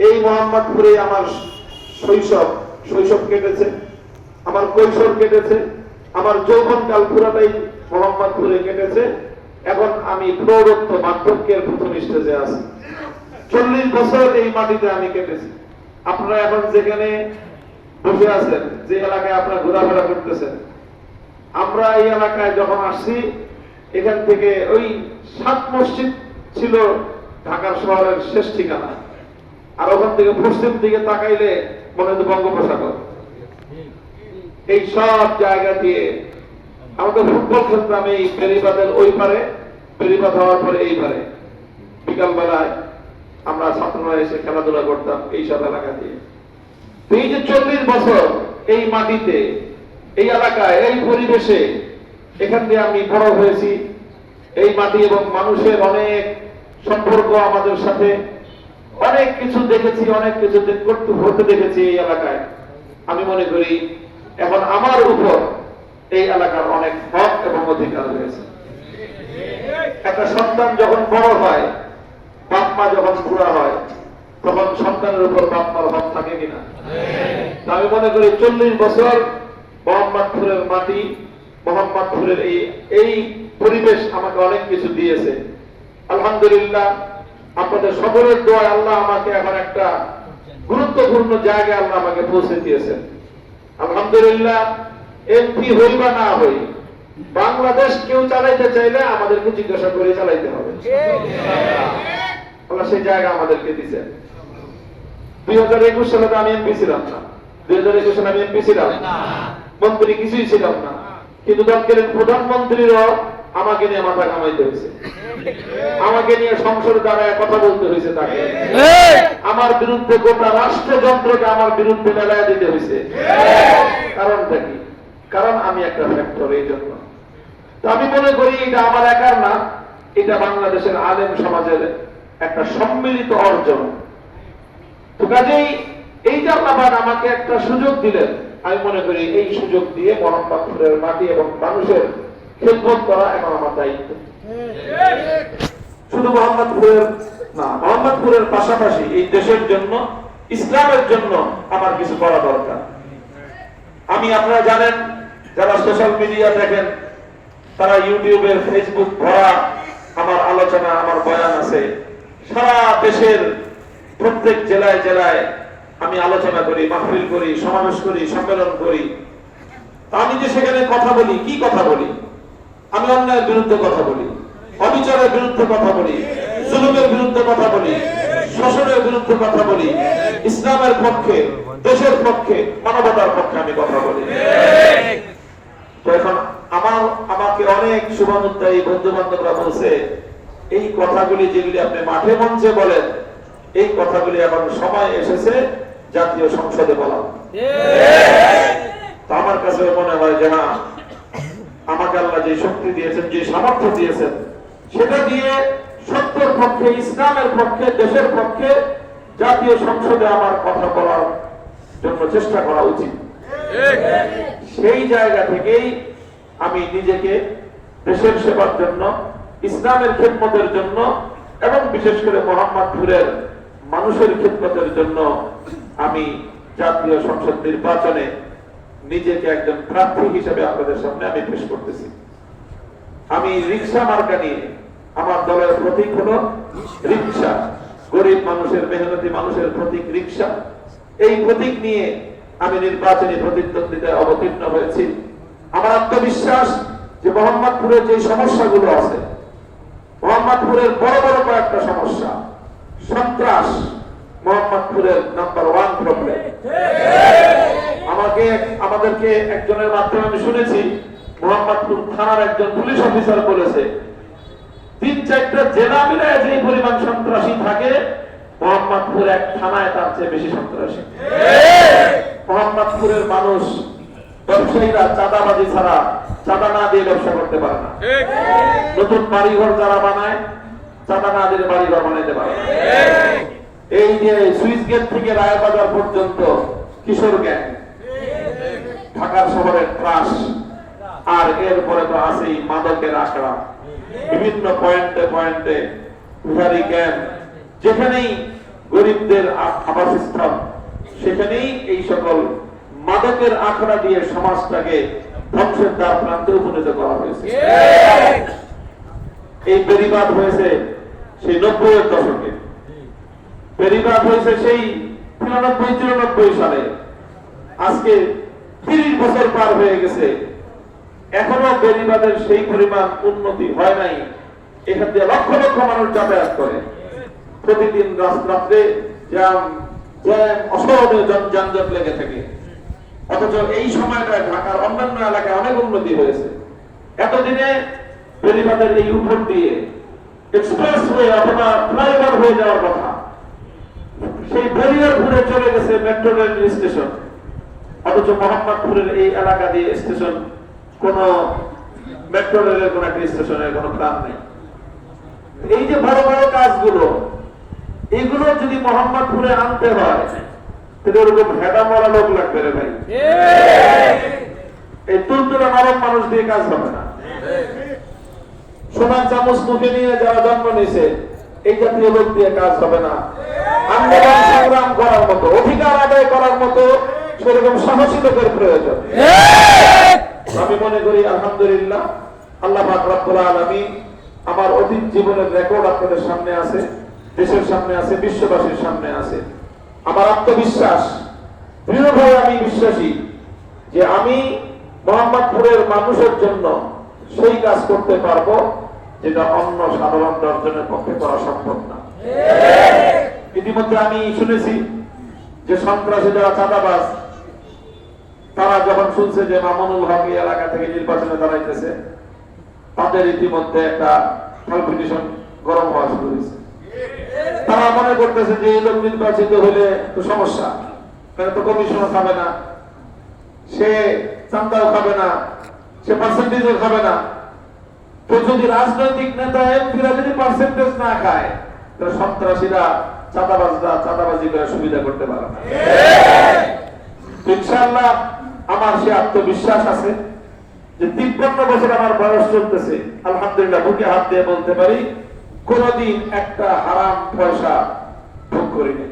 এই মোহাম্মদপুরে আমার শৈশব কেটেছে, আমার কৈশোর কেটেছে, আমার যৌবনকাল পুরাটাই মোহাম্মদপুরে কেটেছে। এখন আমি প্রৌঢ়ত্ব বার্ধক্যের প্রথম স্টেজে আছি। 40 বছর এই মাটিতে আমি কেটেছি। আপনারা এখন যেখানে বসে আছেন, যে এলাকায় আপনারা ঘোরাফেরা করতেছেন, আমরা এই এলাকায় যখন আসছি, এখান থেকে ওই 7 মসজিদ ছিল ঢাকার শহরের শেষ ঠিকানা। আর ওখান থেকে পশ্চিম দিকে তাকাইলে মনে হতো বঙ্গোপসাগর। এই সব জায়গা দিয়ে আমাদের ফুটবল খেলতাম এই বেড়িবাঁধের ওই পারে, বেড়িবাঁধ হওয়ার পরে এই পারে। বিকাল বেলায় আমরা ছাত্ররা এসে খেলাধুলা করতাম এই সব এলাকা দিয়ে। এই যে 40 বছর এই মাটিতে, এই এলাকায়, এই পরিবেশে, এখান দিয়ে আমি বড় হয়েছি। এই মাটি এবং মানুষের অনেক সম্পর্ক আমাদের সাথে, অনেক কিছু দেখেছি, অনেক কিছু হতে দেখেছি এই এলাকায়। আমি মনে করি এখন আমার উপর এই এলাকার অনেক হক এবং অধিকার রয়েছে। একটা সন্তান যখন বড় হয়, বাপ মা যখন বুড়া হয়, তখন সন্তানের উপর বাপ মার হক থাকে কিনা? আমি মনে করি 40 বছর মোহাম্মদপুরের মাটি, মোহাম্মদপুরের এই পরিবেশ আমাকে অনেক কিছু দিয়েছে। আলহামদুলিল্লাহ, আপনাদের সকলের দোয়ায় আল্লাহ আমাকে এখন একটা গুরুত্বপূর্ণ জায়গায় আল্লাহ আমাকে পৌঁছে দিয়েছেন। আলহামদুলিল্লাহ, এমপি হই বা না হই, বাংলাদেশ কেউ চালাইতে চাইলে আমাদেরকে জিজ্ঞাসা করে চালাইতে হবে। আল্লাহ সেই জায়গা আমাদেরকে দিয়েছেন। 2021 সালে আমি এমপি ছিলাম না, 2021 সালে আমি এমপি ছিলাম না, মন্ত্রী কিছুই ছিলাম না, কিন্তু তৎকালীন প্রধানমন্ত্রীরও আমাকে নিয়ে মাথা কামাইতে হয়েছে, আমাকে নিয়ে সংসদে দাঁড়ায় কথা বলতে হয়েছে তাকে, আমার বিরুদ্ধে গোটা রাষ্ট্রযন্ত্রকে আমার বিরুদ্ধে মেলায় দিতে হয়েছে। কারণটা কি? কারণ আমি একটা ফ্যাক্টর। এই জন্য তো আমি মনে করি এটা আমার একার না, এটা বাংলাদেশের আলেম সমাজের একটা সম্মিলিত অর্জন। তো কাজেই এই যে আল্লাহ আমাকে একটা সুযোগ দিলেন, আমি মনে করি এই সুযোগ দিয়ে মোহাম্মদপুরের মাটি এবং মানুষের খেদমত করা এখন আমার দায়িত্ব। শুধু মোহাম্মদপুরের না, মোহাম্মদপুরের পাশাপাশি এই দেশের জন্য, ইসলামের জন্য আমার কিছু করা দরকার। আমি, আপনারা জানেন, যারা সোশ্যাল মিডিয়া দেখেন, তারা ইউটিউবের, ফেসবুক ভরা আমার আলোচনা, আমার বয়ান আছে। সারা দেশের প্রত্যেক জেলায় জেলায় আমি আলোচনা করি, মাহফিল করি, সমাবেশ করি, সম্মেলন করি। আমি যে সেখানে কথা বলি, কি কথা বলি? আমি অন্যায়ের বিরুদ্ধে কথা বলি, অবিচারের বিরুদ্ধে কথা বলি, জুলুমের বিরুদ্ধে কথা বলি, শোষণের বিরুদ্ধে কথা বলি, ইসলামের পক্ষে, দেশের পক্ষে, মানবতার পক্ষে আমি কথা বলি। তো এখন আমাকে অনেক শুভানুধ্যায়ী বন্ধু বান্ধবরা বলছে, এই কথাগুলি যেগুলি আপনি মাঠে মঞ্চে বলেন, এই কথাগুলি এখন সময় এসেছে জাতীয় সংসদে বলা। তো আমার কাছে মনে হয় যে না, আমাকে আল্লাহ যে শক্তি দিয়েছেন, যে সামর্থ্য দিয়েছেন, সেটা দিয়ে সত্যের পক্ষে, ইসলামের পক্ষে, দেশের পক্ষে জাতীয় সংসদে আমার কথা বলার জন্য চেষ্টা করা উচিত। সেই জায়গা থেকেই আমি নিজেকে দেশের সেবার জন্য, ইসলামের খেদমতের জন্য এবং বিশেষ করে মোহাম্মদপুরের মানুষের খেদমতের জন্য আমি জাতীয় সংসদ নির্বাচনে নিজেকে একজন প্রার্থী হিসেবে আপনাদের সামনে আমি পেশ করতেছি। আমি রিকশা মার্কা নিয়ে, আমার দলের প্রতীক হলো রিকশা, গরিব মানুষের, মেহনতি মানুষের প্রতীক রিকশা। এই প্রতীক নিয়ে আমি নির্বাচনী প্রতিদ্বন্দ্বিতায় অবতীর্ণ হয়েছি। আমার আত্মবিশ্বাস যে মোহাম্মদপুরের যে সমস্যাগুলো আছে, মোহাম্মদপুরের বড় বড় কয়েকটা সমস্যা, সন্ত্রাস মোহাম্মদপুরের নাম্বার 1 প্রবলেম। আমাদেরকে একজনের মাধ্যমে আমি শুনেছি, মোহাম্মদপুর থানার একজন পুলিশ অফিসার বলেছে, 3-4টা জেলা মিলে যে পরিমাণ সন্ত্রাসী থাকে, মোহাম্মদপুর এক থানায় তার চেয়ে বেশি সন্ত্রাসী। মোহাম্মদপুরের মানুষ, ব্যবসায়ীরা চাঁদাবাজি ছাড়া, চাঁদা না দিয়ে ব্যবসা করতে পারে না। নতুন বাড়িঘর যারা বানায়, চাঁদা না দিয়ে বাড়িঘর বানাইতে পারে না। এই যে সুইচ গেট থেকে রায়বাজার পর্যন্ত কিশোর গ্যাং, ঢাকার শহরের ত্রাস, আর এরপরে তো আছেই মাদকের আখড়া, বিভিন্ন পয়েন্টে পয়েন্টে বিহারি গ্যাং। যেখানেই গরিবদের আবাসস্থল, সেখানেই এই সকল মাদকের আখড়া দিয়ে সমাজটাকে ধ্বংসের দ্বার প্রান্তে উপনীত করা হয়েছে। এই বেড়িবাঁধ হয়েছে সেই 90-এর দশকে, বেড়িবাঁধ হয়েছে সেই 93-94 সালে। আজকে 30 বছর পার হয়ে গেছে, এখনো বেড়িবাঁধের সেই পরিমাণ উন্নতি হয় নাই। এখান দিয়ে লক্ষ লক্ষ মানুষ যাতায়াত করে, প্রতিদিন রাত্রে অসহনীয় যানজট লেগে থাকে। অথচ এই সময়টা ঢাকার অন্যান্য এলাকায় অনেক উন্নতি হয়েছে। এতদিনে বেড়িবাঁধের এই উপর দিয়ে এক্সপ্রেস ওয়ে অথবা ফ্লাইওভার হয়ে যাওয়ার কথা, সেই বেরিয়ার ঘুরে চলে গেছে মেট্রো রেল স্টেশন। অথচ মোহাম্মদপুরের এই এলাকা দিয়ে স্টেশন, কোন মেট্রো রেলের কোন একটা স্টেশনের কোন প্ল্যান নেই। এই যে বড় বড় কাজগুলো, এগুলো যদি মোহাম্মদপুরে আনতে হয়, তাহলে ওরকম ভেড়া মরা লোক লাগবে রে ভাই। এই তুলতুলা নরম মানুষ দিয়ে কাজ হবে না। সোনার চামচ মুখে নিয়ে যারা জন্ম নিয়েছে, এই জাতীয় লোক দিয়ে কাজ হবে না। আন্দোলন সংগ্রাম করার মতো, অধিকার আদায় করার মতো সেরকম সাহসী লোকের প্রয়োজন। আমি মনে করি আলহামদুলিল্লাহ, আল্লাহ পাক রব্বুল আলামিন আমার অতীত জীবনের রেকর্ড আপনাদের সামনে আছে, দেশের সামনে আছে, বিশ্ববাসীর সামনে আছে। আমার আত্মবিশ্বাস, দৃঢ়ভাবে আমি বিশ্বাসী যে আমি মোহাম্মদপুরের মানুষের জন্য সেই কাজ করতে পারবো যেটা অন্য সাধারণ দর্জনের পক্ষে করা সম্ভব না। ইতিমধ্যে আমি শুনেছি যে সন্ত্রাসী যারা চাঁদাবাজ, তারা যখন শুনছে যে মামুনুল হক এই এলাকা থেকে নির্বাচনে দাঁড়াইতেছে, তাদের ইতিমধ্যে একটা কম্পিটিশন গরম হওয়া শুরু হয়েছে। তারা মনে করতেছে যে এই লোক নির্বাচিত হলে তো সমস্যা, কারণ তো কমিশনও খাবে না, সে চান্দাও খাবে না, সে পার্সেন্টেজও খাবে না। তো যদি রাজনৈতিক নেতা এমপিরা যদি পার্সেন্টেজ না খায়, তাহলে সন্ত্রাসীরা চাঁদাবাজরা চাঁদাবাজি করে সুবিধা করতে পারে না। ইনশাআল্লাহ আমার সে আত্মবিশ্বাস আছে যে 53 বছর আমার বয়স চলতেছে, আলহামদুলিল্লাহ বুকে হাত দিয়ে বলতে পারি কোনদিন একটা হারাম পয়সা ভোগ করিনি।